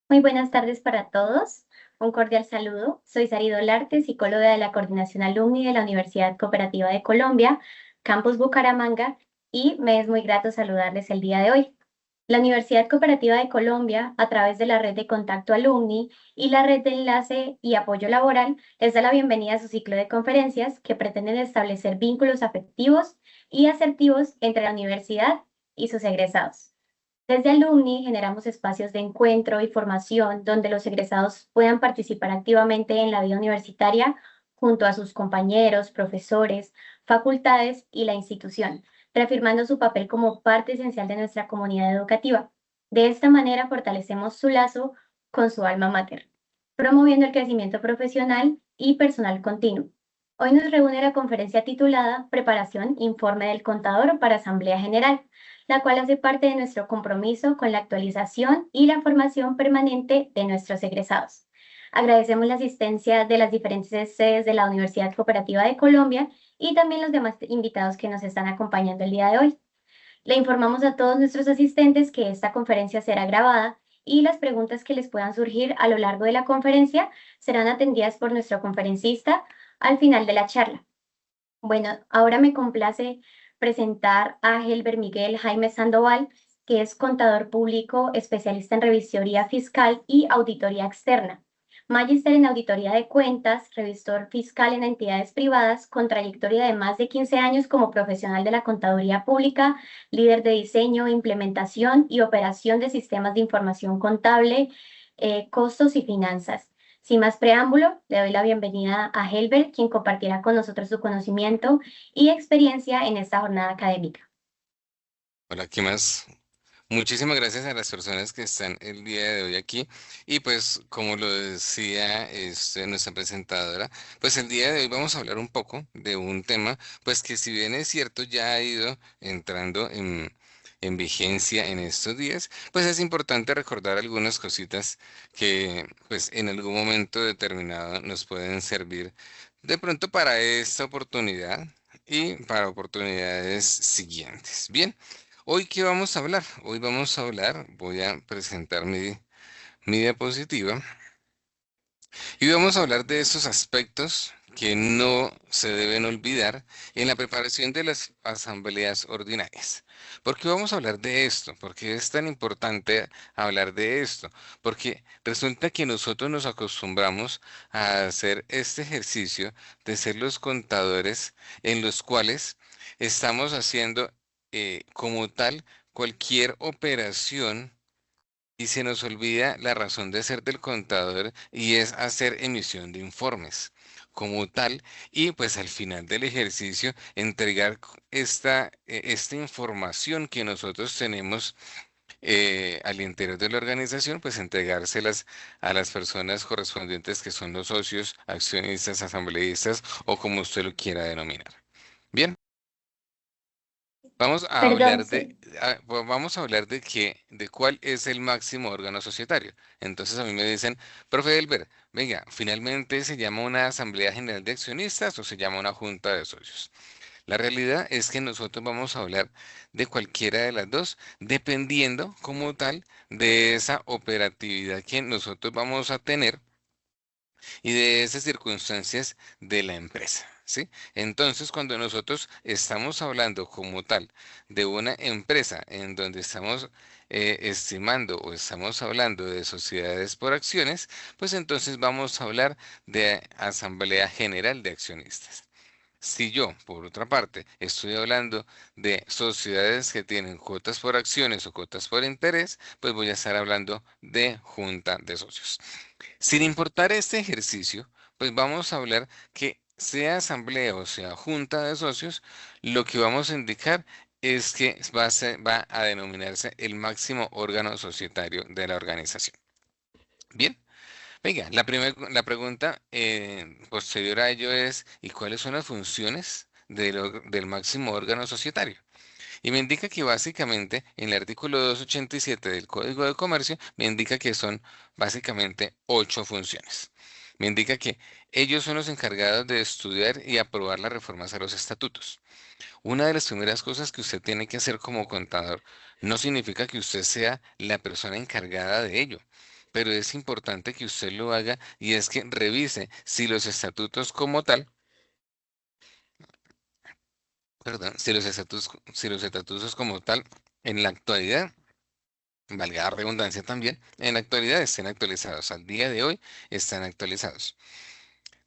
Muy buenas tardes para todos. Un cordial saludo. Soy Sari Dolarte, psicóloga de la Coordinación Alumni de la Universidad Cooperativa de Colombia, Campus Bucaramanga, y me es muy grato saludarles el día de hoy. La Universidad Cooperativa de Colombia, a través de la red de contacto alumni y la red de enlace y apoyo laboral, les da la bienvenida a su ciclo de conferencias que pretenden establecer vínculos afectivos y asertivos entre la universidad y sus egresados. Desde Alumni generamos espacios de encuentro y formación donde los egresados puedan participar activamente en la vida universitaria junto a sus compañeros, profesores, facultades y la institución, reafirmando su papel como parte esencial de nuestra comunidad educativa. De esta manera fortalecemos su lazo con su alma mater, promoviendo el crecimiento profesional y personal continuo. Hoy nos reúne la conferencia titulada Preparación Informe del Contador para Asamblea General, la cual hace parte de nuestro compromiso con la actualización y la formación permanente de nuestros egresados. Agradecemos la asistencia de las diferentes sedes de la Universidad Cooperativa de Colombia y también los demás invitados que nos están acompañando el día de hoy. Le informamos a todos nuestros asistentes que esta conferencia será grabada y las preguntas que les puedan surgir a lo largo de la conferencia serán atendidas por nuestro conferencista al final de la charla. Bueno, ahora me complace presentar a Helber Miguel Jaime Sandoval, que es contador público, especialista en revisoría fiscal y auditoría externa. Magíster en auditoría de cuentas, revisor fiscal en entidades privadas, con trayectoria de más de 15 años como profesional de la contaduría pública, líder de diseño, implementación y operación de sistemas de información contable, costos y finanzas. Sin más preámbulo, le doy la bienvenida a Helber, quien compartirá con nosotros su conocimiento y experiencia en esta jornada académica. Hola, ¿qué más? Muchísimas gracias a las personas que están el día de hoy aquí. Y pues, como lo decía nuestra presentadora, pues el día de hoy vamos a hablar un poco de un tema, pues que si bien es cierto, ya ha ido entrando en vigencia en estos días, pues es importante recordar algunas cositas que pues en algún momento determinado nos pueden servir de pronto para esta oportunidad y para oportunidades siguientes. Bien. Hoy, ¿qué vamos a hablar? Hoy vamos a hablar, voy a presentar mi diapositiva y vamos a hablar de esos aspectos que no se deben olvidar en la preparación de las asambleas ordinarias. ¿Por qué vamos a hablar de esto? ¿Por qué es tan importante hablar de esto? Porque resulta que nosotros nos acostumbramos a hacer este ejercicio de ser los contadores en los cuales estamos haciendo como tal cualquier operación y se nos olvida la razón de ser del contador y es hacer emisión de informes como tal y pues al final del ejercicio entregar esta información que nosotros tenemos al interior de la organización, pues entregárselas a las personas correspondientes que son los socios, accionistas, asambleístas o como usted lo quiera denominar. Bien. Vamos a Perdón, hablar sí. vamos a hablar de cuál es el máximo órgano societario. Entonces a mí me dicen, profe Delber, venga, finalmente se llama una asamblea general de accionistas o se llama una junta de socios. La realidad es que nosotros vamos a hablar de cualquiera de las dos, dependiendo como tal de esa operatividad que nosotros vamos a tener y de esas circunstancias de la empresa, ¿sí? Entonces, cuando nosotros estamos hablando como tal de una empresa en donde estamos estimando o estamos hablando de sociedades por acciones, pues entonces vamos a hablar de Asamblea General de Accionistas. Si yo, por otra parte, estoy hablando de sociedades que tienen cuotas por acciones o cuotas por interés, pues voy a estar hablando de junta de socios. Sin importar este ejercicio, pues vamos a hablar que sea asamblea o sea junta de socios, lo que vamos a indicar es que va a denominarse el máximo órgano societario de la organización. Bien, venga, la pregunta posterior a ello es, ¿y cuáles son las funciones del máximo órgano societario? Y me indica que básicamente en el artículo 287 del Código de Comercio me indica que son básicamente 8 funciones. Me indica que ellos son los encargados de estudiar y aprobar las reformas a los estatutos. Una de las primeras cosas que usted tiene que hacer como contador no significa que usted sea la persona encargada de ello, pero es importante que usted lo haga y es que revise si los estatutos como tal, perdón, si los estatutos como tal en la actualidad, valga la redundancia también, en la actualidad estén actualizados. Al día de hoy están actualizados.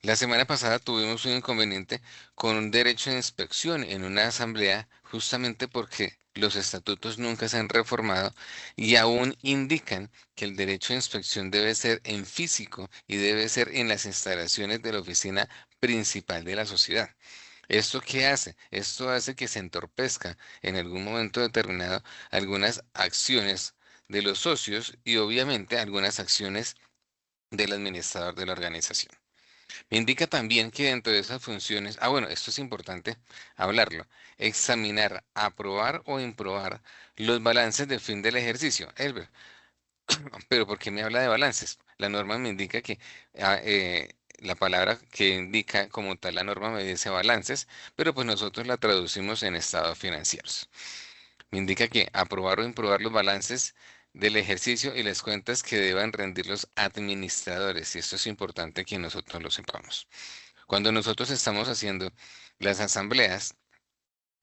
La semana pasada tuvimos un inconveniente con un derecho de inspección en una asamblea justamente porque los estatutos nunca se han reformado y aún indican que el derecho de inspección debe ser en físico y debe ser en las instalaciones de la oficina principal de la sociedad. ¿Esto qué hace? Esto hace que se entorpezca en algún momento determinado algunas acciones de los socios y obviamente algunas acciones del administrador de la organización. Me indica también que dentro de esas funciones, bueno, esto es importante hablarlo, examinar, aprobar o improbar los balances de fin del ejercicio. Elber, pero ¿por qué me habla de balances? La norma me indica que la palabra que indica como tal la norma me dice balances, pero pues nosotros la traducimos en estados financieros. Me indica que aprobar o improbar los balances del ejercicio y las cuentas que deban rendir los administradores, y esto es importante que nosotros lo sepamos. Cuando nosotros estamos haciendo las asambleas,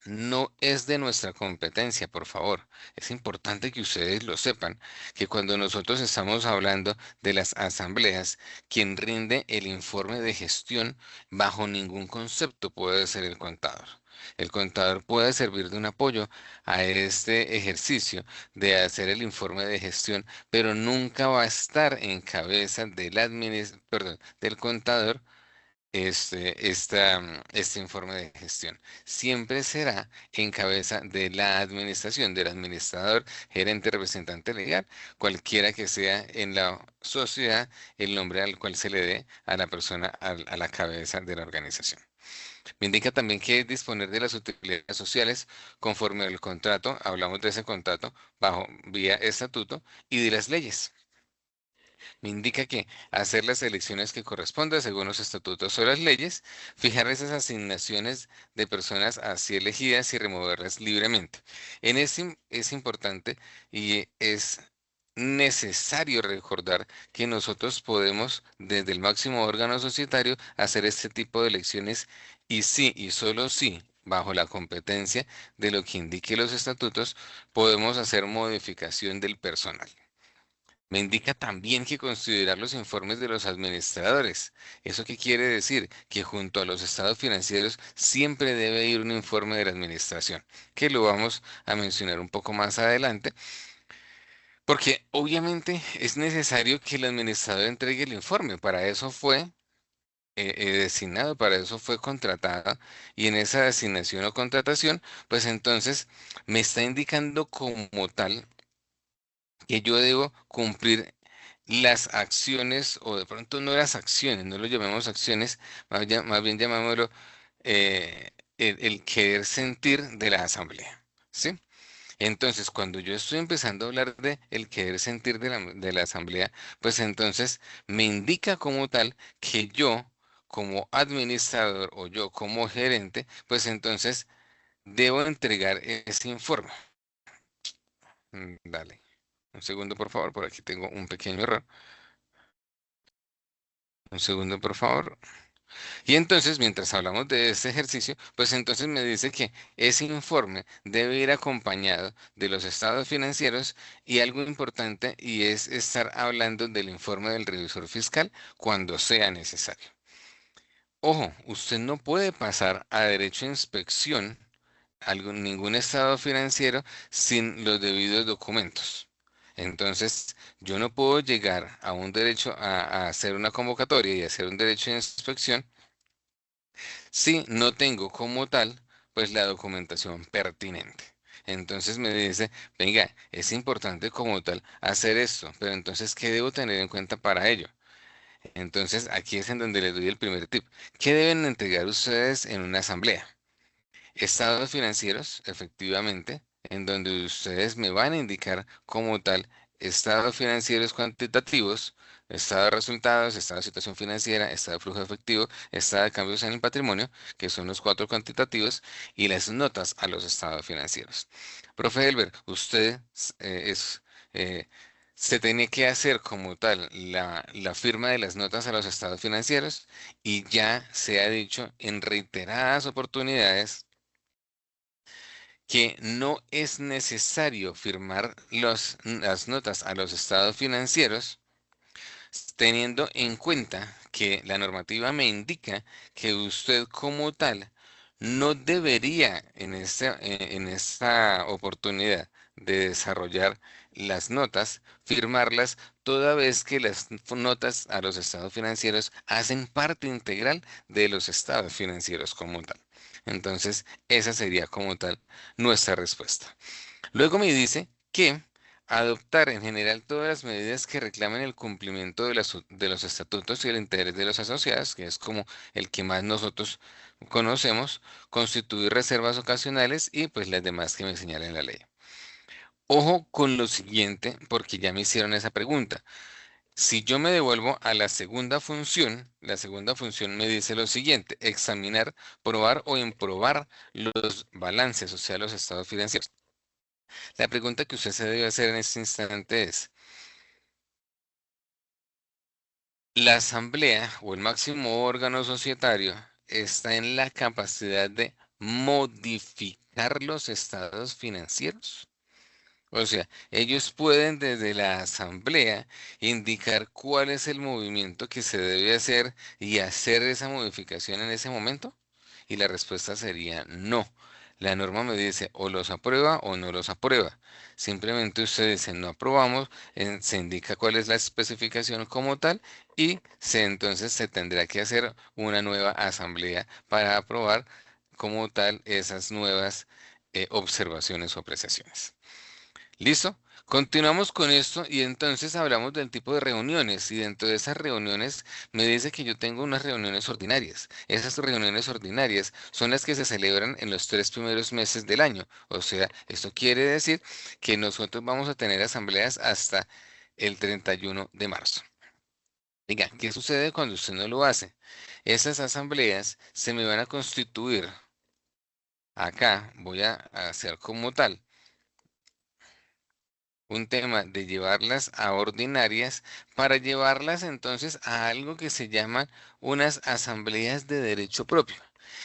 no es de nuestra competencia, por favor. Es importante que ustedes lo sepan, que cuando nosotros estamos hablando de las asambleas, quien rinde el informe de gestión bajo ningún concepto puede ser el contador. El contador puede servir de un apoyo a este ejercicio de hacer el informe de gestión, pero nunca va a estar en cabeza del contador este informe de gestión. Siempre será en cabeza de la administración, del administrador, gerente, representante legal, cualquiera que sea en la sociedad el nombre al cual se le dé a la persona a la cabeza de la organización. Me indica también que es disponer de las utilidades sociales conforme al contrato, hablamos de ese contrato bajo vía estatuto y de las leyes. Me indica que hacer las elecciones que correspondan según los estatutos o las leyes, fijar esas asignaciones de personas así elegidas y removerlas libremente. En este es importante y es necesario recordar que nosotros podemos, desde el máximo órgano societario, hacer este tipo de elecciones y sí, y solo sí, bajo la competencia de lo que indique los estatutos, podemos hacer modificación del personal. Me indica también que considerar los informes de los administradores. ¿Eso qué quiere decir? Que junto a los estados financieros siempre debe ir un informe de la administración, que lo vamos a mencionar un poco más adelante, porque obviamente es necesario que el administrador entregue el informe. Para eso fue designado, para eso fue contratado, y en esa designación o contratación, pues entonces me está indicando como tal que yo debo cumplir las acciones, o de pronto no las acciones, no lo llamemos acciones, más bien llamámoslo el querer sentir de la asamblea. ¿Sí? Entonces, cuando yo estoy empezando a hablar de el querer sentir de la asamblea, pues entonces me indica como tal que yo, como administrador o yo como gerente, pues entonces debo entregar ese informe. Dale, un segundo por favor, por aquí tengo un pequeño error. Un segundo, por favor. Y entonces, mientras hablamos de este ejercicio, pues entonces me dice que ese informe debe ir acompañado de los estados financieros y algo importante y es estar hablando del informe del revisor fiscal cuando sea necesario. Ojo, usted no puede pasar a derecho de inspección ningún estado financiero sin los debidos documentos. Entonces, yo no puedo llegar a un derecho a hacer una convocatoria y hacer un derecho de inspección si no tengo como tal, pues la documentación pertinente. Entonces me dice, venga, es importante como tal hacer esto, pero entonces, ¿qué debo tener en cuenta para ello? Entonces, aquí es en donde les doy el primer tip. ¿Qué deben entregar ustedes en una asamblea? Estados financieros, efectivamente, en donde ustedes me van a indicar como tal estados financieros cuantitativos, estado de resultados, estado de situación financiera, estado de flujo efectivo, estado de cambios en el patrimonio, que son los cuatro cuantitativos, y las notas a los estados financieros. Profe Elber, usted es, eh, se tiene que hacer como tal la firma de las notas a los estados financieros y ya se ha dicho en reiteradas oportunidades que no es necesario firmar las notas a los estados financieros, teniendo en cuenta que la normativa me indica que usted como tal no debería en esta oportunidad de desarrollar las notas, firmarlas, toda vez que las notas a los estados financieros hacen parte integral de los estados financieros como tal. Entonces, esa sería como tal nuestra respuesta. Luego me dice que adoptar en general todas las medidas que reclamen el cumplimiento de los estatutos y el interés de los asociados, que es como el que más nosotros conocemos, constituir reservas ocasionales y pues las demás que me señala en la ley. Ojo con lo siguiente, porque ya me hicieron esa pregunta. Si yo me devuelvo a la segunda función me dice lo siguiente: examinar, probar o improbar los balances, o sea, los estados financieros. La pregunta que usted se debe hacer en este instante es, ¿la asamblea o el máximo órgano societario está en la capacidad de modificar los estados financieros? O sea, ellos pueden desde la asamblea indicar cuál es el movimiento que se debe hacer y hacer esa modificación en ese momento. Y la respuesta sería no. La norma me dice o los aprueba o no los aprueba. Simplemente usted dice no aprobamos, se indica cuál es la especificación como tal y entonces se tendrá que hacer una nueva asamblea para aprobar como tal esas nuevas observaciones o apreciaciones. ¿Listo? Continuamos con esto y entonces hablamos del tipo de reuniones y dentro de esas reuniones me dice que yo tengo unas reuniones ordinarias. Esas reuniones ordinarias son las que se celebran en los 3 primeros meses del año. O sea, esto quiere decir que nosotros vamos a tener asambleas hasta el 31 de marzo. Diga, ¿qué sucede cuando usted no lo hace? Esas asambleas se me van a constituir. Acá voy a hacer como tal un tema de llevarlas a ordinarias para llevarlas entonces a algo que se llaman unas asambleas de derecho propio.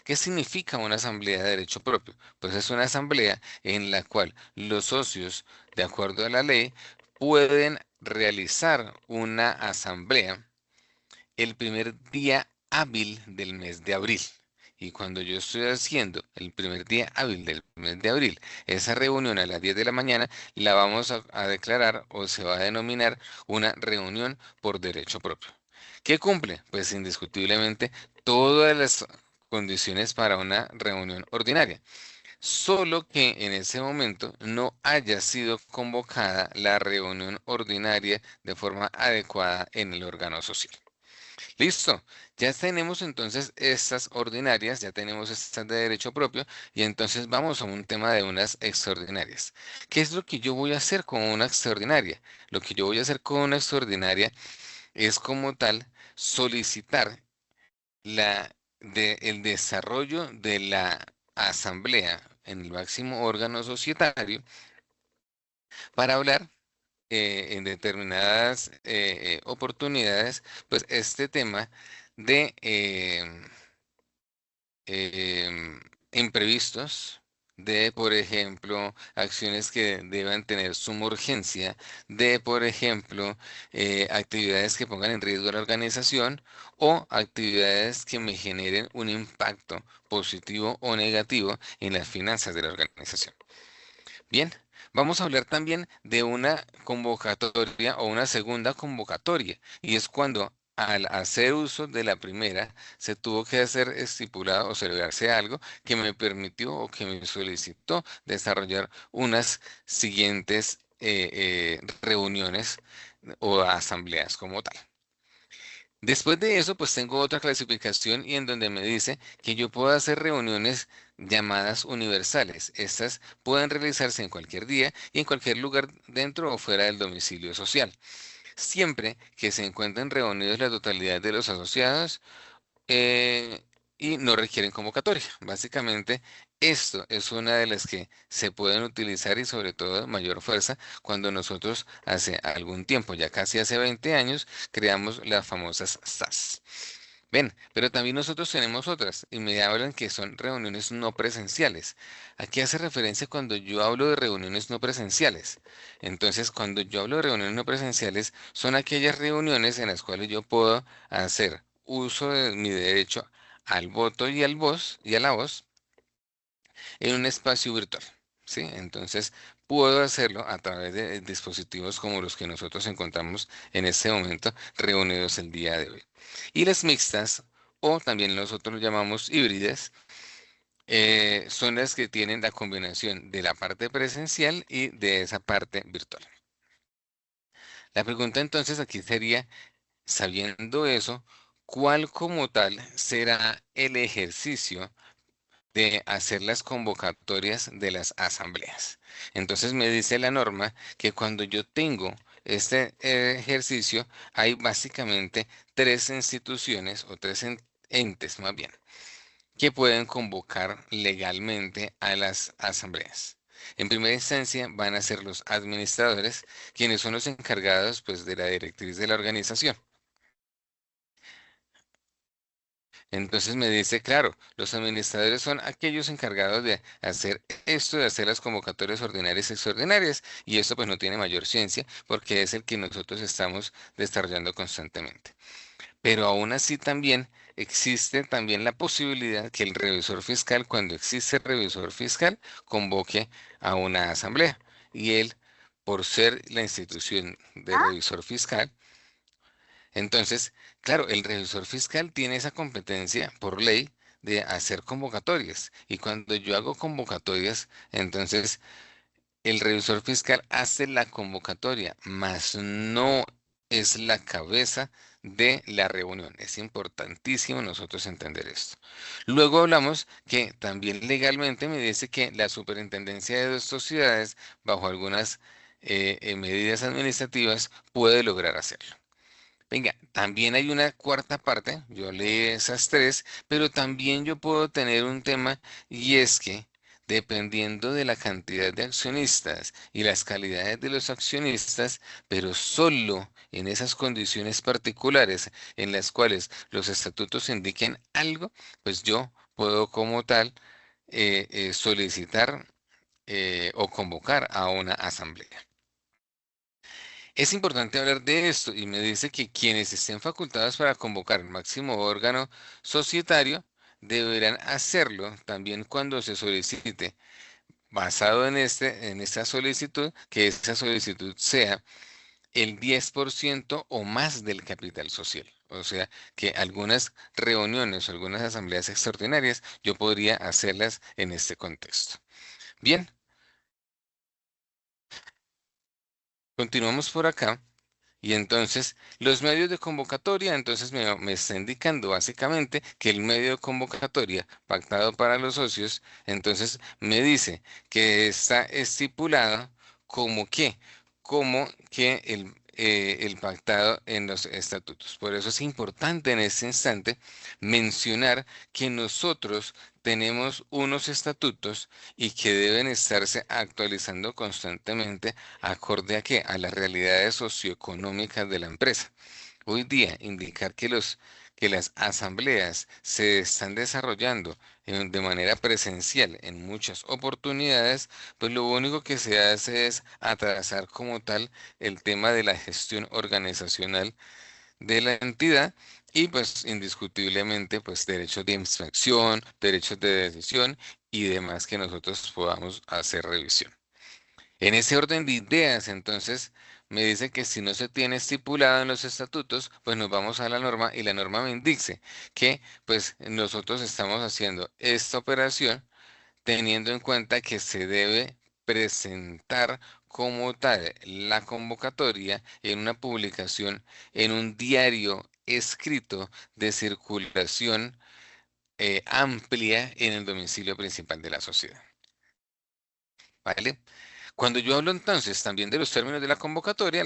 ¿Qué significa una asamblea de derecho propio? Pues es una asamblea en la cual los socios, de acuerdo a la ley, pueden realizar una asamblea el primer día hábil del mes de abril. Y cuando yo estoy haciendo el primer día hábil del mes de abril, esa reunión a las 10 de la mañana la vamos a declarar o se va a denominar una reunión por derecho propio. ¿Qué cumple? Pues indiscutiblemente todas las condiciones para una reunión ordinaria, solo que en ese momento no haya sido convocada la reunión ordinaria de forma adecuada en el órgano social. Listo, ya tenemos entonces estas ordinarias, ya tenemos estas de derecho propio y entonces vamos a un tema de unas extraordinarias. ¿Qué es lo que yo voy a hacer con una extraordinaria? Lo que yo voy a hacer con una extraordinaria es como tal solicitar el desarrollo de la asamblea en el máximo órgano societario para hablar en determinadas oportunidades, pues este tema de imprevistos, de, por ejemplo, acciones que deban tener suma urgencia, de, por ejemplo, actividades que pongan en riesgo a la organización o actividades que me generen un impacto positivo o negativo en las finanzas de la organización. Bien, vamos a hablar también de una convocatoria o una segunda convocatoria, y es cuando al hacer uso de la primera se tuvo que hacer estipulado o celebrarse algo que me permitió o que me solicitó desarrollar unas siguientes reuniones o asambleas como tal. Después de eso, pues tengo otra clasificación y en donde me dice que yo puedo hacer reuniones llamadas universales. Estas pueden realizarse en cualquier día y en cualquier lugar dentro o fuera del domicilio social, siempre que se encuentren reunidos la totalidad de los asociados, eh, y no requieren convocatoria. Básicamente, esto es una de las que se pueden utilizar y sobre todo mayor fuerza cuando nosotros hace algún tiempo, ya casi hace 20 años, creamos las famosas SAS. Ven, pero también nosotros tenemos otras y me hablan que son reuniones no presenciales. Aquí hace referencia cuando yo hablo de reuniones no presenciales. Entonces, cuando yo hablo de reuniones no presenciales, son aquellas reuniones en las cuales yo puedo hacer uso de mi derecho al voto y al voz y a la voz en un espacio virtual. ¿Sí? Entonces, puedo hacerlo a través de dispositivos como los que nosotros encontramos en este momento reunidos el día de hoy. Y las mixtas, o también nosotros lo llamamos híbridas, son las que tienen la combinación de la parte presencial y de esa parte virtual. La pregunta entonces aquí sería, sabiendo eso, ¿cuál como tal será el ejercicio de hacer las convocatorias de las asambleas? Entonces me dice la norma que cuando yo tengo este ejercicio, hay básicamente tres instituciones o tres entes más bien que pueden convocar legalmente a las asambleas. En primera instancia van a ser los administradores, quienes son los encargados pues, de la directriz de la organización. Entonces me dice, claro, los administradores son aquellos encargados de hacer esto, de hacer las convocatorias ordinarias y extraordinarias, y esto pues no tiene mayor ciencia porque es el que nosotros estamos desarrollando constantemente. Pero aún así también existe también la posibilidad que el revisor fiscal, cuando existe revisor fiscal, convoque a una asamblea. Y él, por ser la institución de revisor fiscal, entonces, claro, el revisor fiscal tiene esa competencia por ley de hacer convocatorias. Y cuando yo hago convocatorias, entonces el revisor fiscal hace la convocatoria, mas no es la cabeza de la reunión. Es importantísimo nosotros entender esto. Luego hablamos que también legalmente me dice que la superintendencia de dos sociedades, bajo algunas medidas administrativas, puede lograr hacerlo. Venga, también hay una cuarta parte, yo leí esas tres, pero también yo puedo tener un tema y es que dependiendo de la cantidad de accionistas y las calidades de los accionistas, pero solo en esas condiciones particulares en las cuales los estatutos indiquen algo, pues yo puedo como tal solicitar o convocar a una asamblea. Es importante hablar de esto y me dice que quienes estén facultados para convocar el máximo órgano societario deberán hacerlo también cuando se solicite, basado en esta solicitud, que esa solicitud sea el 10% o más del capital social. O sea, que algunas reuniones o algunas asambleas extraordinarias yo podría hacerlas en este contexto. Bien, continuamos por acá. Y entonces, los medios de convocatoria, entonces me está indicando básicamente que el medio de convocatoria pactado para los socios, entonces me dice que está estipulado como que el pactado en los estatutos. Por eso es importante en este instante mencionar que nosotros tenemos unos estatutos y que deben estarse actualizando constantemente acorde a que a las realidades socioeconómicas de la empresa. Hoy día, indicar que las asambleas se están desarrollando de manera presencial en muchas oportunidades, pues lo único que se hace es atrasar como tal el tema de la gestión organizacional de la entidad y pues indiscutiblemente pues derechos de inspección, derechos de decisión y demás que nosotros podamos hacer revisión. En ese orden de ideas, entonces, me dice que si no se tiene estipulado en los estatutos, pues nos vamos a la norma y la norma me indique que pues nosotros estamos haciendo esta operación teniendo en cuenta que se debe presentar como tal la convocatoria en una publicación en un diario escrito de circulación amplia en el domicilio principal de la sociedad. ¿Vale? Cuando yo hablo entonces también de los términos de la convocatoria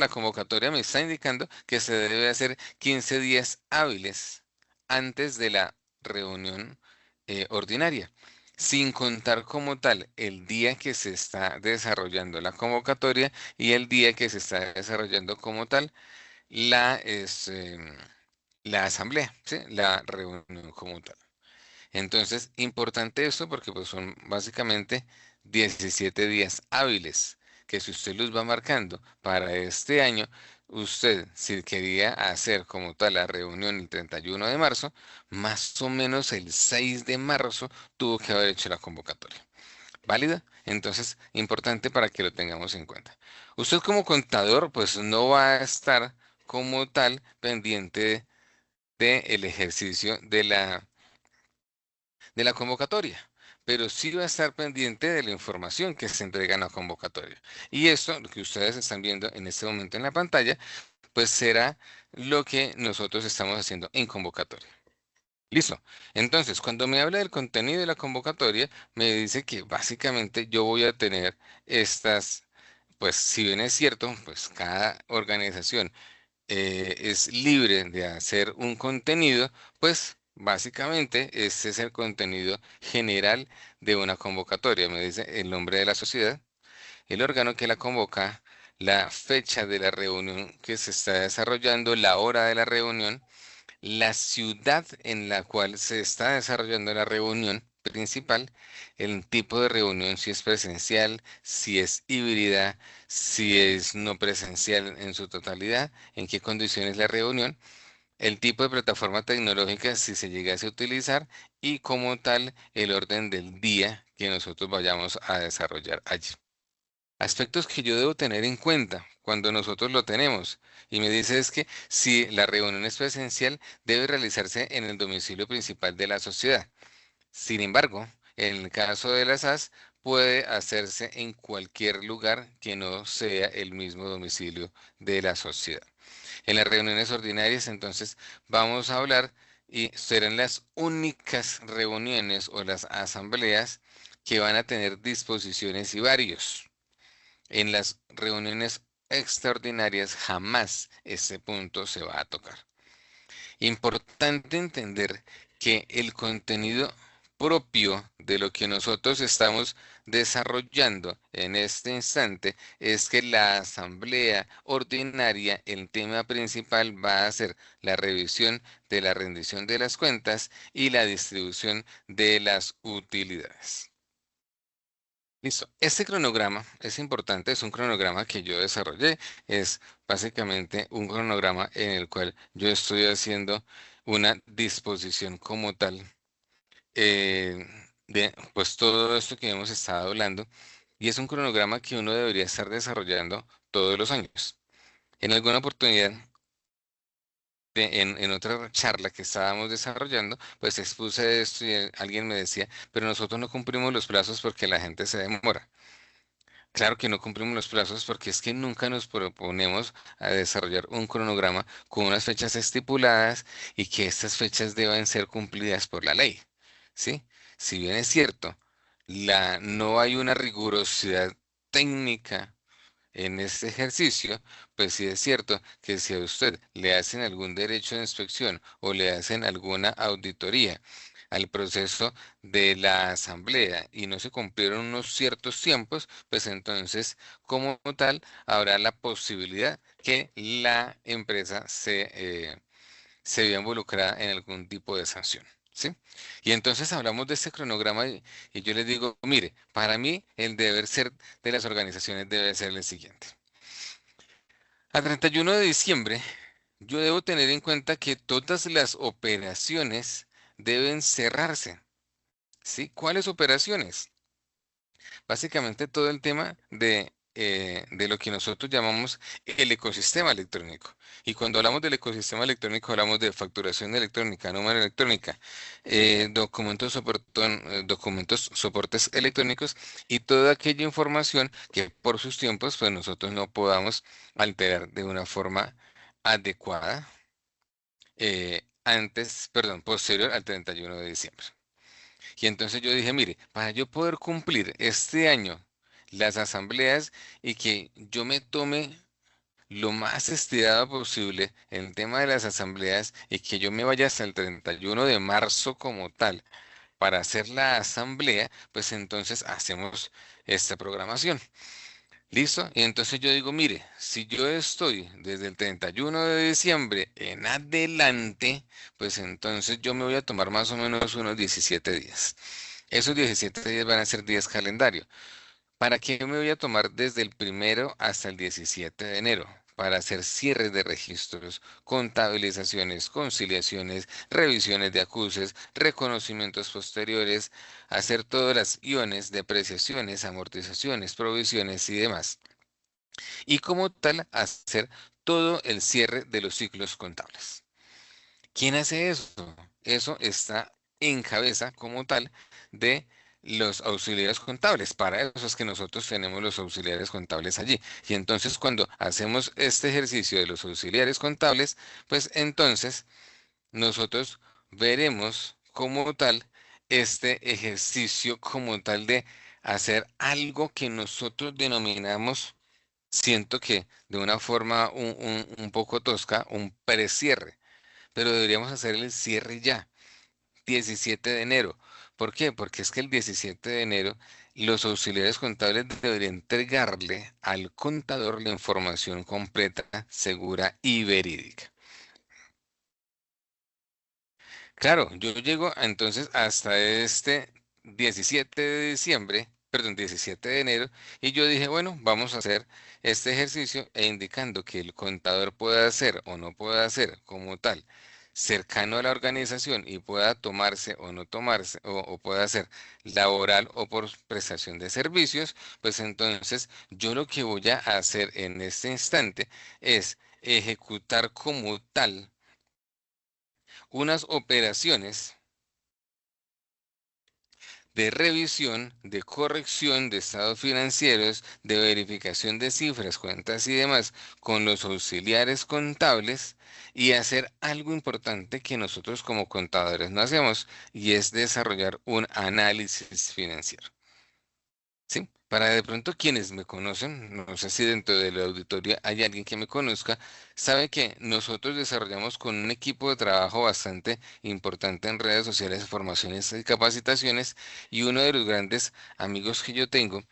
me está indicando que se debe hacer 15 días hábiles antes de la reunión ordinaria, sin contar como tal el día que se está desarrollando la convocatoria y el día que se está desarrollando como tal la, la asamblea, ¿sí? La reunión como tal. Entonces, importante esto porque pues son básicamente 17 días hábiles que si usted los va marcando para este año, usted si quería hacer como tal la reunión el 31 de marzo, más o menos el 6 de marzo tuvo que haber hecho la convocatoria. ¿Válida? Entonces, importante para que lo tengamos en cuenta. Usted como contador, pues no va a estar como tal pendiente del ejercicio de la convocatoria, pero sí va a estar pendiente de la información que se entrega en la convocatoria. Y esto, lo que ustedes están viendo en este momento en la pantalla, pues será lo que nosotros estamos haciendo en convocatoria. Listo. Entonces, cuando me habla del contenido de la convocatoria, me dice que básicamente yo voy a tener estas, pues si bien es cierto, pues cada organización es libre de hacer un contenido, pues básicamente ese es el contenido general de una convocatoria. Me dice el nombre de la sociedad, el órgano que la convoca, la fecha de la reunión que se está desarrollando, la hora de la reunión, la ciudad en la cual se está desarrollando la reunión principal, el tipo de reunión, si es presencial, si es híbrida, si es no presencial en su totalidad, en qué condiciones la reunión, el tipo de plataforma tecnológica, si se llegase a utilizar, y como tal, el orden del día que nosotros vayamos a desarrollar allí. Aspectos que yo debo tener en cuenta cuando nosotros lo tenemos. Y me dice es que si la reunión es presencial, debe realizarse en el domicilio principal de la sociedad. Sin embargo, en el caso de las SAS, puede hacerse en cualquier lugar que no sea el mismo domicilio de la sociedad. En las reuniones ordinarias, entonces, vamos a hablar y serán las únicas reuniones o las asambleas que van a tener disposiciones y varios. En las reuniones extraordinarias jamás ese punto se va a tocar. Importante entender que el contenido propio de lo que nosotros estamos desarrollando en este instante es que la asamblea ordinaria, el tema principal va a ser la revisión de la rendición de las cuentas y la distribución de las utilidades. Listo. Este cronograma es importante, es un cronograma que yo desarrollé, es básicamente un cronograma en el cual yo estoy haciendo una disposición como tal eh, de pues todo esto que hemos estado hablando y es un cronograma que uno debería estar desarrollando todos los años. En alguna oportunidad, en otra charla que estábamos desarrollando, pues expuse esto y alguien me decía, pero nosotros no cumplimos los plazos porque la gente se demora. Claro que no cumplimos los plazos porque es que nunca nos proponemos a desarrollar un cronograma con unas fechas estipuladas y que estas fechas deben ser cumplidas por la ley. ¿Sí? Si bien es cierto, no hay una rigurosidad técnica en este ejercicio, pues sí es cierto que si a usted le hacen algún derecho de inspección o le hacen alguna auditoría al proceso de la asamblea y no se cumplieron unos ciertos tiempos, pues entonces como tal habrá la posibilidad que la empresa se vea involucrada en algún tipo de sanción. ¿Sí? Y entonces hablamos de este cronograma y yo les digo, mire, para mí el deber ser de las organizaciones debe ser el siguiente. A 31 de diciembre, yo debo tener en cuenta que todas las operaciones deben cerrarse. ¿Sí? ¿Cuáles operaciones? Básicamente todo el tema de lo que nosotros llamamos el ecosistema electrónico. Y cuando hablamos del ecosistema electrónico, hablamos de facturación electrónica, número electrónica, documentos, soportes electrónicos y toda aquella información que por sus tiempos, pues nosotros no podamos alterar de una forma adecuada posterior al 31 de diciembre. Y entonces yo dije, mire, para yo poder cumplir este año las asambleas y que yo me tome lo más estirado posible el tema de las asambleas y que yo me vaya hasta el 31 de marzo como tal para hacer la asamblea, pues entonces hacemos esta programación. ¿Listo? Y entonces yo digo, mire, si yo estoy desde el 31 de diciembre en adelante, pues entonces yo me voy a tomar más o menos unos 17 días. Esos 17 días van a ser días calendario. ¿Para qué me voy a tomar desde el primero hasta el 17 de enero? Para hacer cierres de registros, contabilizaciones, conciliaciones, revisiones de acuses, reconocimientos posteriores, hacer todas las iones, depreciaciones, amortizaciones, provisiones y demás. Y como tal, hacer todo el cierre de los ciclos contables. ¿Quién hace eso? Eso está en cabeza como tal de los auxiliares contables. Para eso es que nosotros tenemos los auxiliares contables allí. Y entonces cuando hacemos este ejercicio de los auxiliares contables, pues entonces nosotros veremos como tal este ejercicio como tal de hacer algo que nosotros denominamos, siento que de una forma un poco tosca, un precierre, pero deberíamos hacer el cierre ya, 17 de enero. ¿Por qué? Porque es que el 17 de enero los auxiliares contables deberían entregarle al contador la información completa, segura y verídica. Claro, yo llego entonces hasta este 17 de diciembre, perdón, 17 de enero, y yo dije, bueno, vamos a hacer este ejercicio e indicando que el contador pueda hacer o no pueda hacer como tal, cercano a la organización y pueda tomarse o no tomarse, o pueda hacer laboral o por prestación de servicios, pues entonces yo lo que voy a hacer en este instante es ejecutar como tal unas operaciones de revisión, de corrección de estados financieros, de verificación de cifras, cuentas y demás con los auxiliares contables y hacer algo importante que nosotros como contadores no hacemos y es desarrollar un análisis financiero. ¿Sí? Para de pronto quienes me conocen, no sé si dentro de la auditoría hay alguien que me conozca, sabe que nosotros desarrollamos con un equipo de trabajo bastante importante en redes sociales, formaciones y capacitaciones, y uno de los grandes amigos que yo tengo,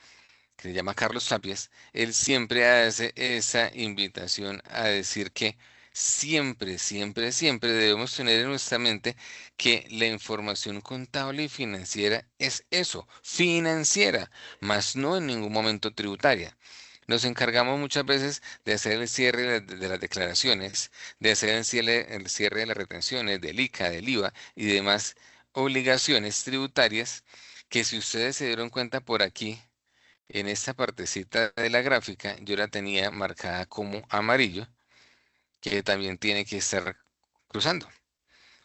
que se llama Carlos Tapias, él siempre hace esa invitación a decir que siempre, siempre, siempre debemos tener en nuestra mente que la información contable y financiera es eso, financiera, más no en ningún momento tributaria. Nos encargamos muchas veces de hacer el cierre de las declaraciones, de hacer el cierre de las retenciones, del ICA, del IVA y demás obligaciones tributarias que si ustedes se dieron cuenta por aquí, en esta partecita de la gráfica yo la tenía marcada como amarillo, que también tiene que estar cruzando,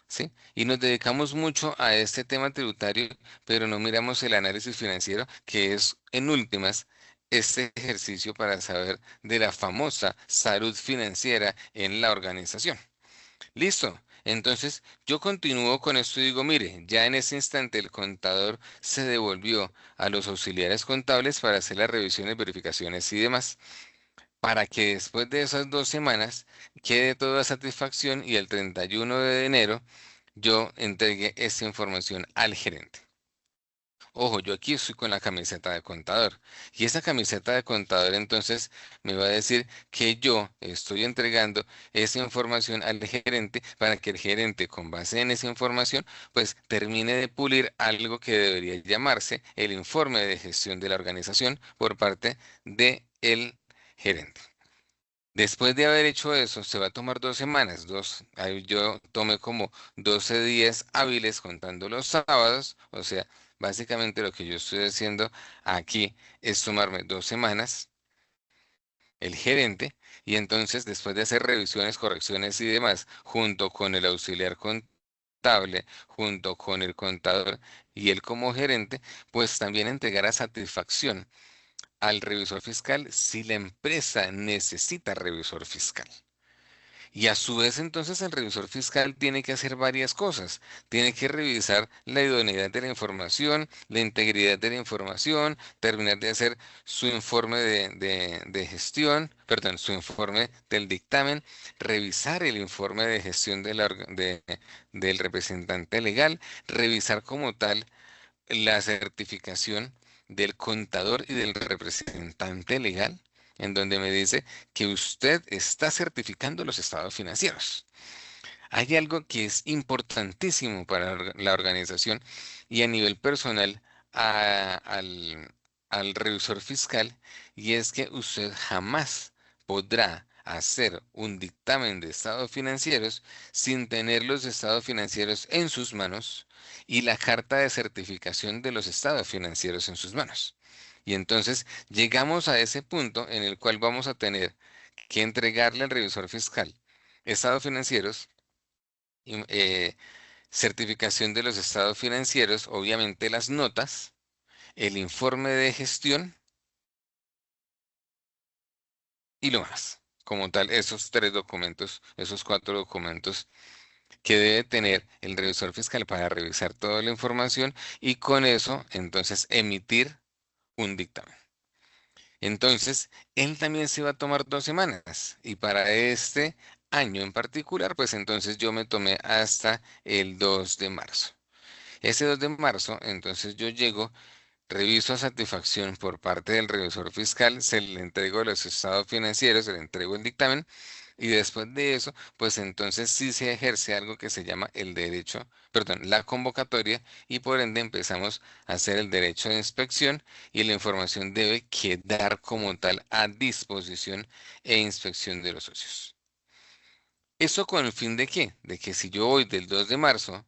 ¿sí? Y nos dedicamos mucho a este tema tributario, pero no miramos el análisis financiero, que es en últimas este ejercicio para saber de la famosa salud financiera en la organización. Listo. Entonces, yo continúo con esto y digo, mire, ya en ese instante el contador se devolvió a los auxiliares contables para hacer las revisiones, verificaciones y demás, para que después de esas 2 semanas quede toda satisfacción y el 31 de enero yo entregue esta información al gerente. Ojo, yo aquí estoy con la camiseta de contador. Y esa camiseta de contador entonces me va a decir que yo estoy entregando esa información al gerente para que el gerente, con base en esa información, pues termine de pulir algo que debería llamarse el informe de gestión de la organización por parte del gerente. Después de haber hecho eso, se va a tomar 2 semanas. Ahí yo tomé como 12 días hábiles contando los sábados. O sea, básicamente lo que yo estoy haciendo aquí es tomarme 2 semanas, el gerente, y entonces después de hacer revisiones, correcciones y demás, junto con el auxiliar contable, junto con el contador y él como gerente, pues también entregar a satisfacción al revisor fiscal si la empresa necesita revisor fiscal. Y a su vez, entonces, el revisor fiscal tiene que hacer varias cosas. Tiene que revisar la idoneidad de la información, la integridad de la información, terminar de hacer su informe de gestión, perdón, su informe del dictamen, revisar el informe de gestión del representante legal, revisar como tal la certificación del contador y del representante legal, en donde me dice que usted está certificando los estados financieros. Hay algo que es importantísimo para la organización y a nivel personal al revisor fiscal, y es que usted jamás podrá hacer un dictamen de estados financieros sin tener los estados financieros en sus manos y la carta de certificación de los estados financieros en sus manos. Y entonces llegamos a ese punto en el cual vamos a tener que entregarle al revisor fiscal estados financieros, certificación de los estados financieros, obviamente las notas, el informe de gestión y lo más. Como tal, esos tres documentos, esos cuatro documentos que debe tener el revisor fiscal para revisar toda la información y con eso entonces emitir un dictamen. Entonces, él también se va a tomar 2 semanas y para este año en particular, pues entonces yo me tomé hasta el 2 de marzo. Ese 2 de marzo, entonces yo llego, reviso a satisfacción por parte del revisor fiscal, se le entrego los estados financieros, se le entrego el dictamen y después de eso, pues entonces sí se ejerce algo que se llama el derecho, perdón, la convocatoria y por ende empezamos a hacer el derecho de inspección y la información debe quedar como tal a disposición e inspección de los socios. ¿Eso con el fin de qué? De que si yo voy del 2 de marzo,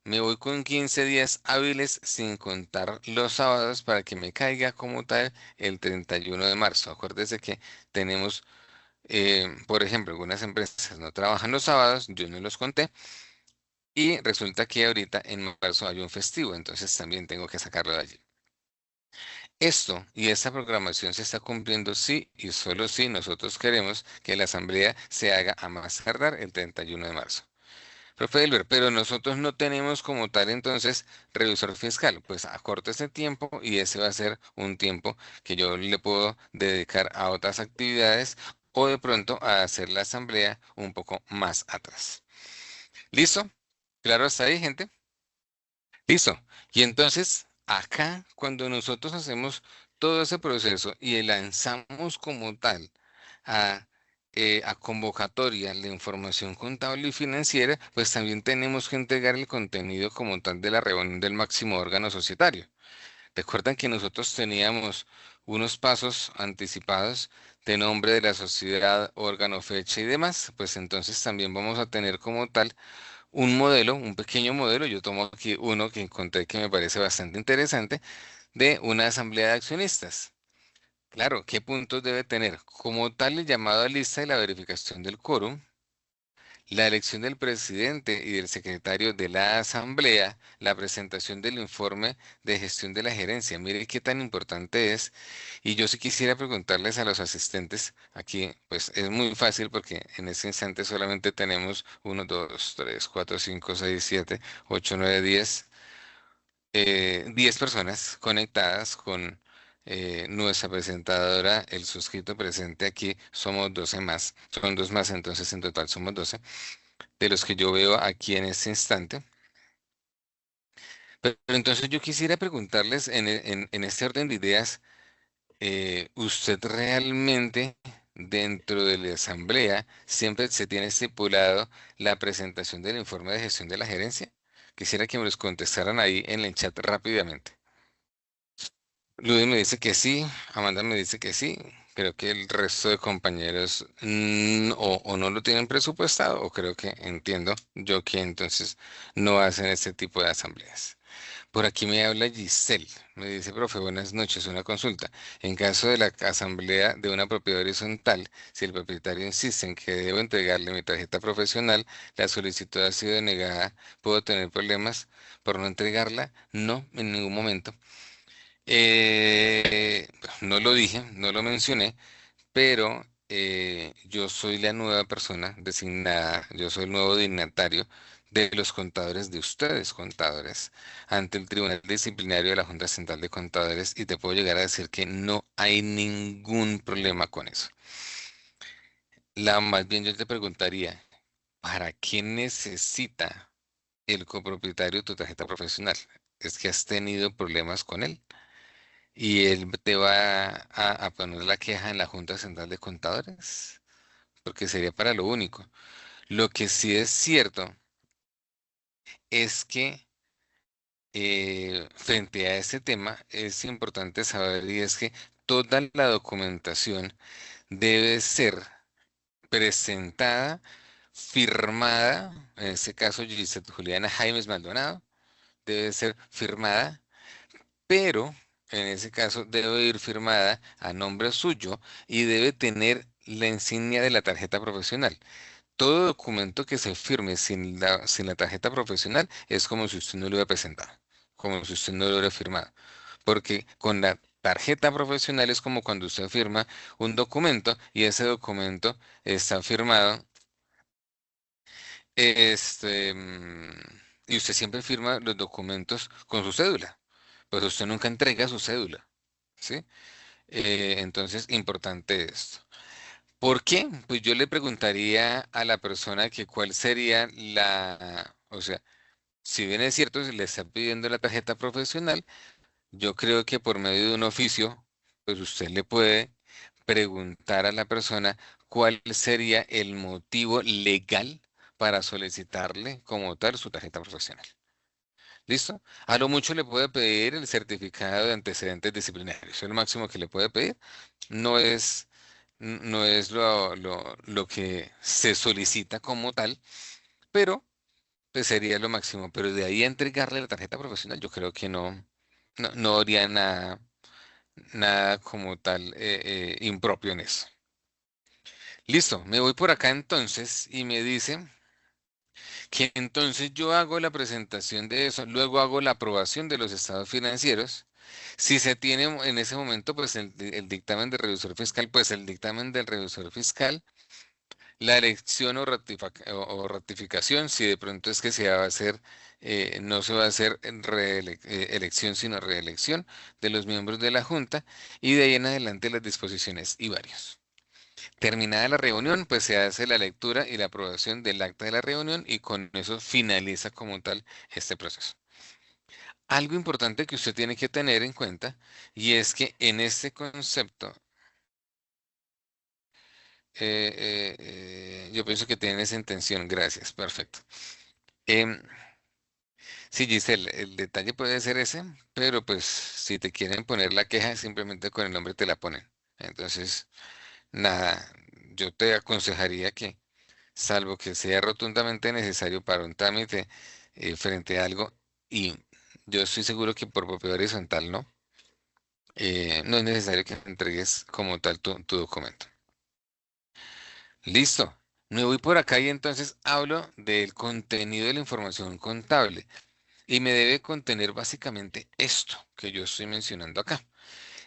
me voy con 15 días hábiles sin contar los sábados para que me caiga como tal el 31 de marzo. Acuérdese que tenemos, por ejemplo, algunas empresas no trabajan los sábados, yo no los conté, y resulta que ahorita en marzo hay un festivo, entonces también tengo que sacarlo de allí. Esto y esta programación se está cumpliendo si y solo si nosotros queremos que la asamblea se haga a más tardar el 31 de marzo. Profe Delber, pero nosotros no tenemos como tal entonces revisor fiscal. Pues acorto ese tiempo y ese va a ser un tiempo que yo le puedo dedicar a otras actividades o de pronto a hacer la asamblea un poco más atrás. ¿Listo? ¿Claro hasta ahí, gente? Listo. Y entonces, acá, cuando nosotros hacemos todo ese proceso y lanzamos como tal a, a convocatoria la información contable y financiera, pues también tenemos que entregar el contenido como tal de la reunión del máximo órgano societario. Recuerdan que nosotros teníamos unos pasos anticipados de nombre de la sociedad, órgano, fecha y demás, pues entonces también vamos a tener como tal un modelo, un pequeño modelo, yo tomo aquí uno que encontré que me parece bastante interesante, de una asamblea de accionistas. Claro, ¿qué puntos debe tener? Como tal, el llamado a lista y la verificación del quórum, la elección del presidente y del secretario de la asamblea, la presentación del informe de gestión de la gerencia. Mire qué tan importante es. Y yo sí quisiera preguntarles a los asistentes, aquí pues es muy fácil porque en este instante solamente tenemos 10 personas conectadas con nuestra presentadora, el suscrito presente aquí, somos 12 más, son dos más, entonces en total somos 12 de los que yo veo aquí en este instante. Pero entonces yo quisiera preguntarles en este orden de ideas, ¿usted realmente dentro de la asamblea siempre se tiene estipulado la presentación del informe de gestión de la gerencia? Quisiera que me los contestaran ahí en el chat rápidamente. Luis me dice que sí, Amanda me dice que sí. Creo que el resto de compañeros o no lo tienen presupuestado o creo que entiendo yo que entonces no hacen este tipo de asambleas. Por aquí me habla Giselle, me dice, profe, buenas noches, una consulta. En caso de la asamblea de una propiedad horizontal, si el propietario insiste en que debo entregarle mi tarjeta profesional, la solicitud ha sido denegada, ¿puedo tener problemas por no entregarla? No, en ningún momento. No lo dije, no lo mencioné, pero yo soy la nueva persona designada, yo soy el nuevo dignatario de los contadores de ustedes, contadores, ante el Tribunal Disciplinario de la Junta Central de Contadores y te puedo llegar a decir que no hay ningún problema con eso. Más bien yo te preguntaría, ¿para qué necesita el copropietario tu tarjeta profesional? ¿Es que has tenido problemas con él? Y él te va a poner la queja en la Junta Central de Contadores, porque sería para lo único. Lo que sí es cierto es que frente a este tema es importante saber y es que toda la documentación debe ser presentada, firmada, en este caso Gisette Juliana Jaimes Maldonado, debe ser firmada, pero en ese caso debe ir firmada a nombre suyo y debe tener la insignia de la tarjeta profesional. Todo documento que se firme sin la tarjeta profesional es como si usted no lo hubiera presentado, como si usted no lo hubiera firmado. Porque con la tarjeta profesional es como cuando usted firma un documento y ese documento está firmado, y usted siempre firma los documentos con su cédula, pues usted nunca entrega su cédula, ¿sí? Entonces, importante esto. ¿Por qué? Pues yo le preguntaría a la persona que cuál sería o sea, si bien es cierto, si le está pidiendo la tarjeta profesional, yo creo que por medio de un oficio, pues usted le puede preguntar a la persona cuál sería el motivo legal para solicitarle como tal su tarjeta profesional. ¿Listo? A lo mucho le puede pedir el certificado de antecedentes disciplinarios. Es lo máximo que le puede pedir. No es, no es lo que se solicita como tal, pero pues sería lo máximo. Pero de ahí a entregarle la tarjeta profesional, yo creo que no habría nada como tal impropio en eso. Listo, me voy por acá entonces y me dice que entonces yo hago la presentación de eso, luego hago la aprobación de los estados financieros. Si se tiene en ese momento, pues el dictamen del revisor fiscal, pues el dictamen del revisor fiscal, la elección o ratificación, si de pronto es que se va a hacer, no se va a hacer elección, sino reelección de los miembros de la Junta, y de ahí en adelante las disposiciones y varios. Terminada la reunión, pues se hace la lectura y la aprobación del acta de la reunión y con eso finaliza como tal este proceso. Algo importante que usted tiene que tener en cuenta y es que en este concepto, yo pienso que tiene esa intención, gracias, perfecto. Em, sí, Giselle, el detalle puede ser ese, pero pues si te quieren poner la queja, simplemente con el nombre te la ponen. Entonces, nada, yo te aconsejaría que salvo que sea rotundamente necesario para un trámite frente a algo, y yo estoy seguro que por propio horizontal no es necesario que entregues como tal tu documento. Listo. Me voy por acá y entonces hablo del contenido de la información contable y me debe contener básicamente esto que yo estoy mencionando acá.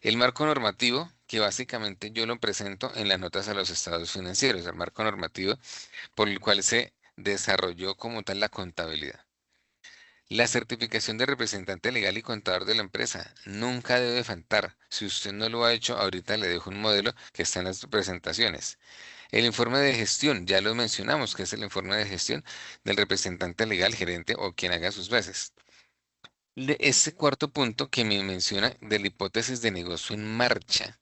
El marco normativo, que básicamente yo lo presento en las notas a los estados financieros, el marco normativo por el cual se desarrolló como tal la contabilidad. La certificación de representante legal y contador de la empresa nunca debe faltar. Si usted no lo ha hecho, ahorita le dejo un modelo que está en las presentaciones. El informe de gestión, ya lo mencionamos, que es el informe de gestión del representante legal, gerente o quien haga sus veces. Ese cuarto punto que me menciona de la hipótesis de negocio en marcha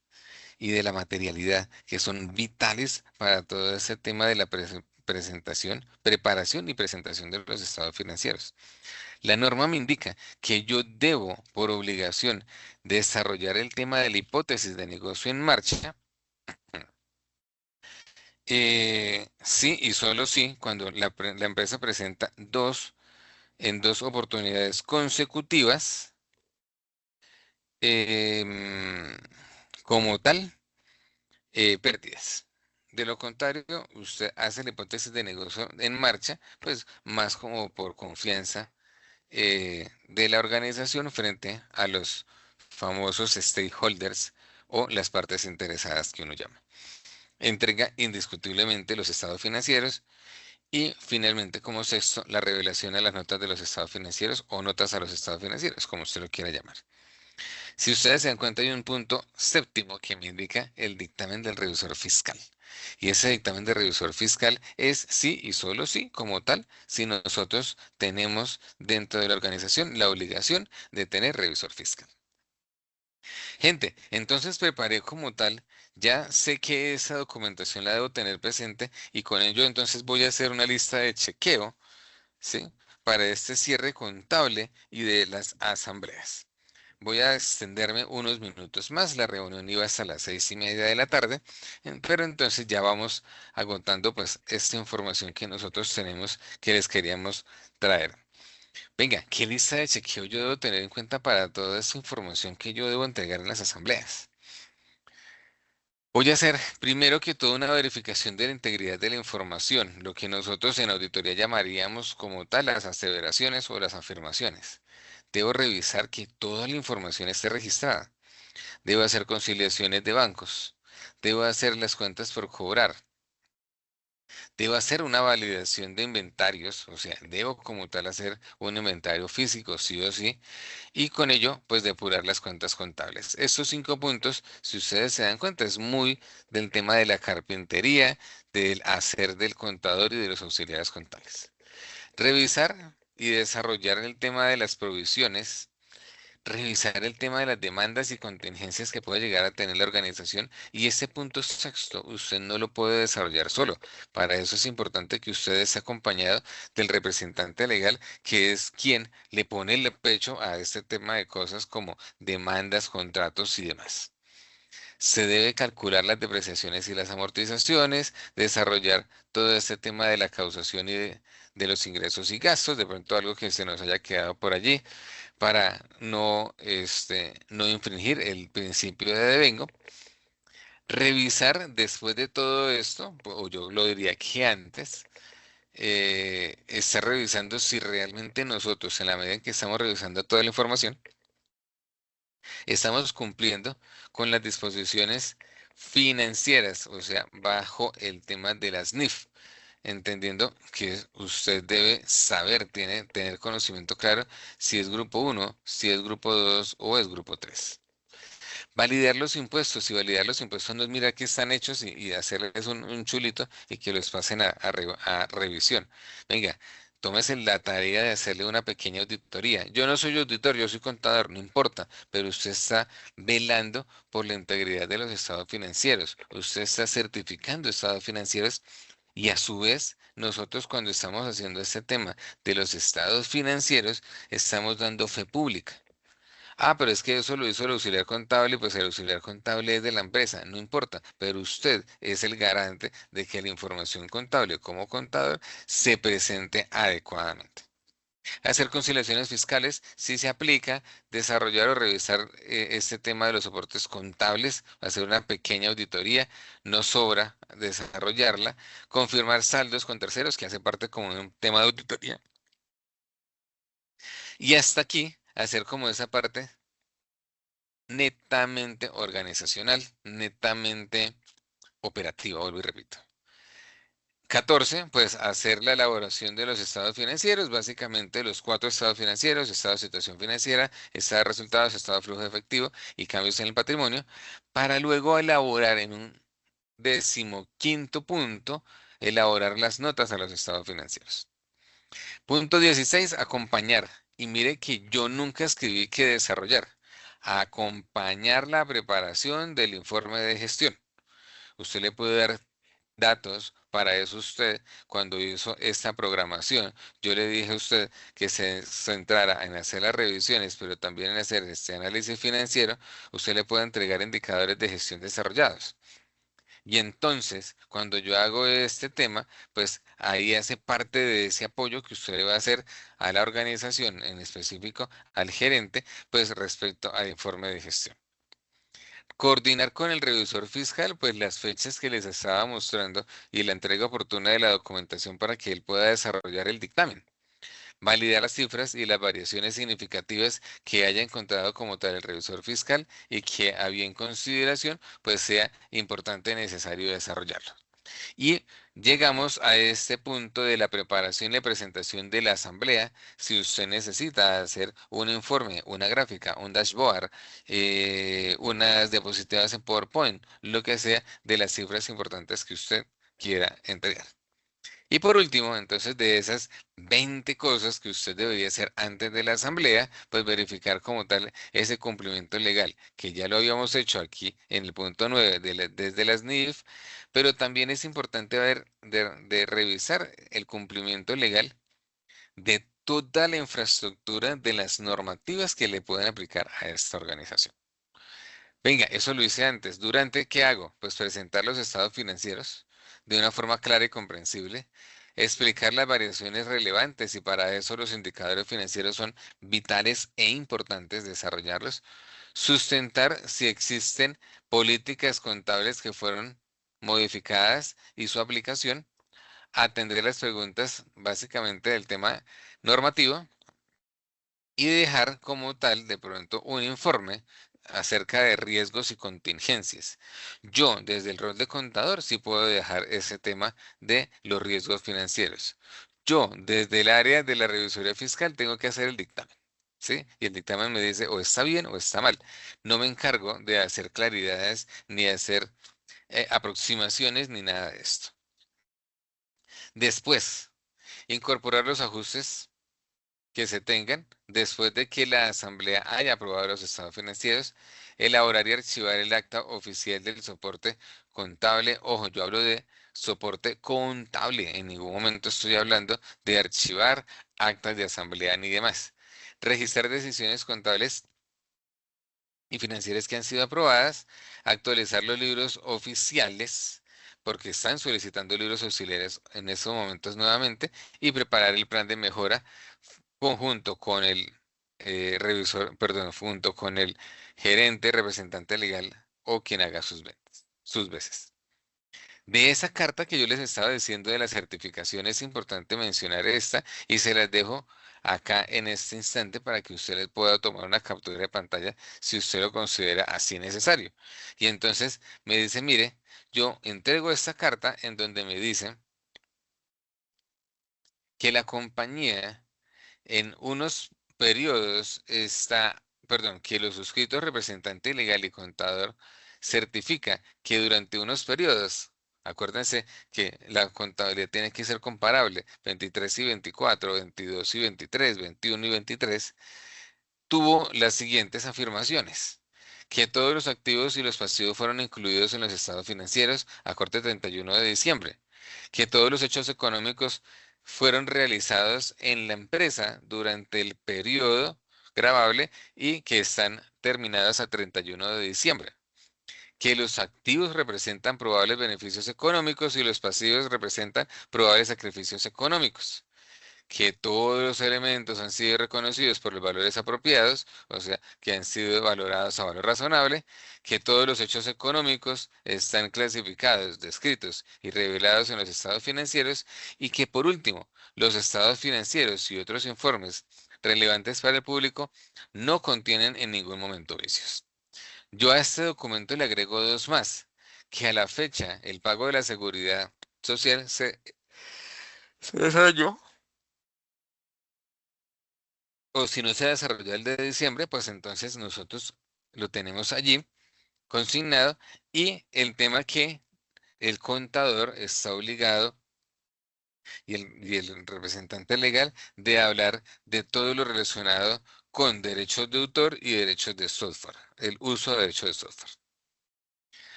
y de la materialidad, que son vitales para todo ese tema de la presentación, preparación y presentación de los estados financieros. La norma me indica que yo debo, por obligación, desarrollar el tema de la hipótesis de negocio en marcha. Sí y solo sí, cuando la empresa presenta en dos oportunidades consecutivas, em, como tal, pérdidas. De lo contrario, usted hace la hipótesis de negocio en marcha, pues más como por confianza de la organización frente a los famosos stakeholders o las partes interesadas que uno llama. Entrega indiscutiblemente los estados financieros. Y finalmente, como sexto, la revelación de las notas de los estados financieros o notas a los estados financieros, como usted lo quiera llamar. Si ustedes se dan cuenta, hay un punto séptimo que me indica el dictamen del revisor fiscal. Y ese dictamen del revisor fiscal es sí y solo sí, como tal, si nosotros tenemos dentro de la organización la obligación de tener revisor fiscal. Gente, entonces preparé como tal, ya sé que esa documentación la debo tener presente y con ello entonces voy a hacer una lista de chequeo, ¿sí? Para este cierre contable y de las asambleas. Voy a extenderme unos minutos más. La reunión iba hasta las 6:30 de la tarde, pero entonces ya vamos agotando pues esta información que nosotros tenemos que les queríamos traer. Venga, ¿qué lista de chequeo yo debo tener en cuenta para toda esta información que yo debo entregar en las asambleas? Voy a hacer primero que todo una verificación de la integridad de la información, lo que nosotros en auditoría llamaríamos como tal las aseveraciones o las afirmaciones. Debo revisar que toda la información esté registrada. Debo hacer conciliaciones de bancos. Debo hacer las cuentas por cobrar. Debo hacer una validación de inventarios, o sea, debo como tal hacer un inventario físico, sí o sí, y con ello, pues depurar las cuentas contables. Estos 5 puntos, si ustedes se dan cuenta, es muy del tema de la carpintería, del hacer del contador y de los auxiliares contables. Revisar y desarrollar el tema de las provisiones, revisar el tema de las demandas y contingencias que puede llegar a tener la organización. Y este punto sexto, usted no lo puede desarrollar solo. Para eso es importante que usted esté acompañado del representante legal, que es quien le pone el pecho a este tema de cosas como demandas, contratos y demás. Se debe calcular las depreciaciones y las amortizaciones, desarrollar todo este tema de la causación y de los ingresos y gastos, de pronto algo que se nos haya quedado por allí para no infringir el principio de devengo. Revisar después de todo esto, o yo lo diría que antes, estar revisando si realmente nosotros, en la medida en que estamos revisando toda la información, estamos cumpliendo con las disposiciones financieras, o sea, bajo el tema de las NIF, entendiendo que usted debe saber, tener conocimiento claro si es grupo uno, si es grupo 2 o es grupo 3. Validar los impuestos y validar los impuestos no es mirar que están hechos y hacerles un chulito y que los pasen a revisión. Venga, tómese la tarea de hacerle una pequeña auditoría. Yo no soy auditor, yo soy contador, no importa, pero usted está velando por la integridad de los estados financieros. Usted está certificando estados financieros y a su vez, nosotros cuando estamos haciendo este tema de los estados financieros, estamos dando fe pública. Ah, pero es que eso lo hizo el auxiliar contable, y pues el auxiliar contable es de la empresa, no importa, pero usted es el garante de que la información contable como contador se presente adecuadamente. Hacer conciliaciones fiscales sí se aplica, desarrollar o revisar este tema de los soportes contables, hacer una pequeña auditoría, no sobra desarrollarla, confirmar saldos con terceros, que hace parte como de un tema de auditoría. Y hasta aquí, hacer como esa parte netamente organizacional, netamente operativa, vuelvo y repito. 14, pues hacer la elaboración de los estados financieros, básicamente los 4 estados financieros: estado de situación financiera, estado de resultados, estado de flujo de efectivo y cambios en el patrimonio, para luego elaborar en un 15.º punto, elaborar las notas a los estados financieros. Punto 16, acompañar. Y mire que yo nunca escribí que desarrollar. Acompañar la preparación del informe de gestión. Usted le puede dar datos para eso usted cuando hizo esta programación. Yo le dije a usted que se centrara en hacer las revisiones, pero también en hacer este análisis financiero. Usted le puede entregar indicadores de gestión desarrollados. Y entonces, cuando yo hago este tema, pues ahí hace parte de ese apoyo que usted le va a hacer a la organización, en específico al gerente, pues respecto al informe de gestión. Coordinar con el revisor fiscal, pues las fechas que les estaba mostrando y la entrega oportuna de la documentación para que él pueda desarrollar el dictamen. validar las cifras y las variaciones significativas que haya encontrado como tal el revisor fiscal y que a bien consideración pues sea importante y necesario desarrollarlo. Y llegamos a este punto de la preparación y la presentación de la asamblea. Si usted necesita hacer un informe, una gráfica, un dashboard, unas diapositivas en PowerPoint, lo que sea de las cifras importantes que usted quiera entregar. Y por último, entonces, de esas 20 cosas que usted debería hacer antes de la asamblea, pues verificar como tal ese cumplimiento legal, que ya lo habíamos hecho aquí en el punto 9 desde las NIF, pero también es importante ver, de revisar el cumplimiento legal de toda la infraestructura de las normativas que le pueden aplicar a esta organización. Venga, eso lo hice antes. Durante, ¿qué hago? Pues presentar los estados financieros de una forma clara y comprensible, explicar las variaciones relevantes y para eso los indicadores financieros son vitales e importantes desarrollarlos, sustentar si existen políticas contables que fueron modificadas y su aplicación, atender las preguntas básicamente del tema normativo y dejar como tal de pronto un informe acerca de riesgos y contingencias. Yo, desde el rol de contador, sí puedo dejar ese tema de los riesgos financieros. Yo, desde el área de la revisoría fiscal, tengo que hacer el dictamen. ¿Sí? Y el dictamen me dice o está bien o está mal. No me encargo de hacer claridades ni de hacer aproximaciones ni nada de esto. Después, incorporar los ajustes que se tengan después de que la Asamblea haya aprobado los estados financieros, elaborar y archivar el acta oficial del soporte contable. Ojo, yo hablo de soporte contable, en ningún momento estoy hablando de archivar actas de asamblea ni demás. Registrar decisiones contables y financieras que han sido aprobadas, actualizar los libros oficiales, porque están solicitando libros auxiliares en estos momentos nuevamente, y preparar el plan de mejora conjunto con el revisor, perdón, junto con el gerente, representante legal o quien haga sus ventas, sus veces. De esa carta que yo les estaba diciendo de la certificación es importante mencionar esta y se las dejo acá en este instante para que usted les pueda tomar una captura de pantalla si usted lo considera así necesario. Y entonces me dice, mire, yo entrego esta carta en donde me dice que la compañía en unos periodos está, perdón, que los suscritos representante legal y contador certifica que durante unos periodos, acuérdense que la contabilidad tiene que ser comparable, 23 y 24, 22 y 23, 21 y 23, tuvo las siguientes afirmaciones. Que todos los activos y los pasivos fueron incluidos en los estados financieros a corte 31 de diciembre. Que todos los hechos económicos fueron realizados en la empresa durante el periodo gravable y que están terminados a 31 de diciembre. Que los activos representan probables beneficios económicos y los pasivos representan probables sacrificios económicos, que todos los elementos han sido reconocidos por los valores apropiados, o sea, que han sido valorados a valor razonable, que todos los hechos económicos están clasificados, descritos y revelados en los estados financieros, y que por último, los estados financieros y otros informes relevantes para el público no contienen en ningún momento vicios. Yo a este documento le agrego dos más, que a la fecha el pago de la seguridad social se desarrolló o si no se desarrolló el de diciembre, pues entonces nosotros lo tenemos allí consignado y el tema que el contador está obligado y el representante legal de hablar de todo lo relacionado con derechos de autor y derechos de software, el uso de derechos de software.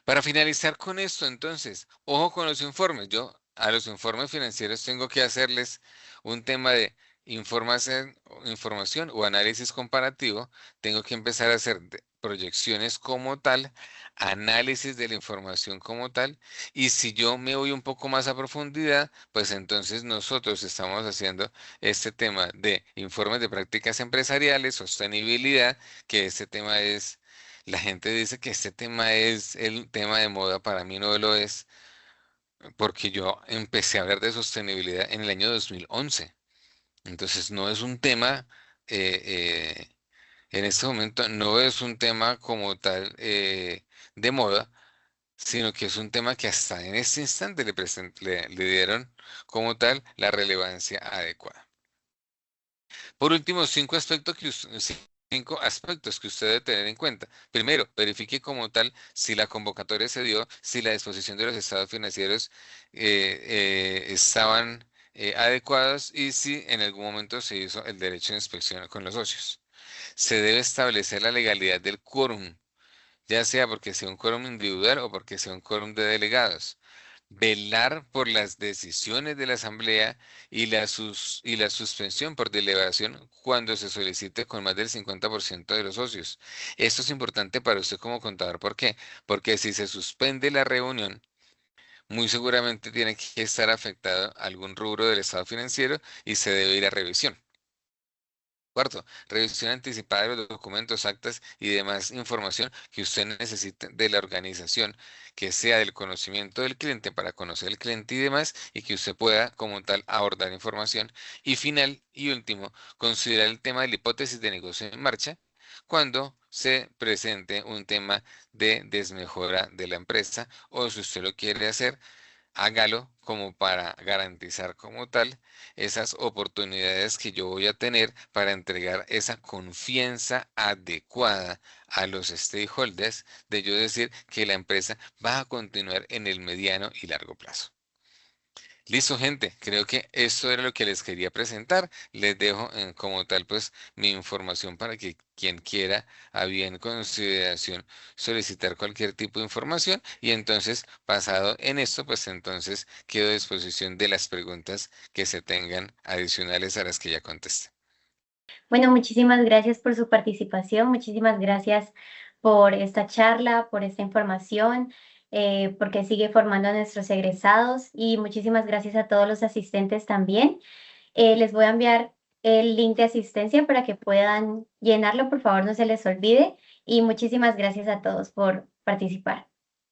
Para finalizar con esto, entonces, ojo con los informes. Yo a los informes financieros tengo que hacerles un tema de información o análisis comparativo. Tengo que empezar a hacer proyecciones como tal, análisis de la información como tal. Y si yo me voy un poco más a profundidad, pues entonces nosotros estamos haciendo este tema de informes de prácticas empresariales, sostenibilidad, que este tema es la gente dice que este tema es el tema de moda, para mí no lo es, porque yo empecé a hablar de sostenibilidad en el año 2011. Entonces, no es un tema, eh, en este momento, no es un tema como tal de moda, sino que es un tema que hasta en este instante le dieron como tal la relevancia adecuada. Por último, cinco aspectos que usted debe tener en cuenta. Primero, verifique como tal si la convocatoria se dio, si la disposición de los estados financieros estaban adecuados y si en algún momento se hizo el derecho de inspección con los socios. Se debe establecer la legalidad del quórum, ya sea porque sea un quórum individual o porque sea un quórum de delegados. Velar por las decisiones de la Asamblea y la suspensión por deliberación cuando se solicite con más del 50% de los socios. Esto es importante para usted como contador. ¿Por qué? Porque si se suspende la reunión, muy seguramente tiene que estar afectado algún rubro del estado financiero y se debe ir a revisión. Cuarto, revisión anticipada de los documentos, actas y demás información que usted necesite de la organización, que sea del conocimiento del cliente para conocer al cliente y demás, y que usted pueda como tal abordar información. Y final y último, considerar el tema de la hipótesis de negocio en marcha cuando se presente un tema de desmejora de la empresa o si usted lo quiere hacer, hágalo como para garantizar como tal esas oportunidades que yo voy a tener para entregar esa confianza adecuada a los stakeholders de yo decir que la empresa va a continuar en el mediano y largo plazo. Listo, gente. Creo que esto era lo que les quería presentar. Les dejo como tal, pues, mi información para que quien quiera, a bien consideración, solicitar cualquier tipo de información. Y entonces, basado en esto, pues entonces quedo a disposición de las preguntas que se tengan adicionales a las que ya contesté. Bueno, muchísimas gracias por su participación, muchísimas gracias por esta charla, por esta información, porque sigue formando a nuestros egresados y muchísimas gracias a todos los asistentes también. Les voy a enviar el link de asistencia para que puedan llenarlo, por favor, no se les olvide y muchísimas gracias a todos por participar.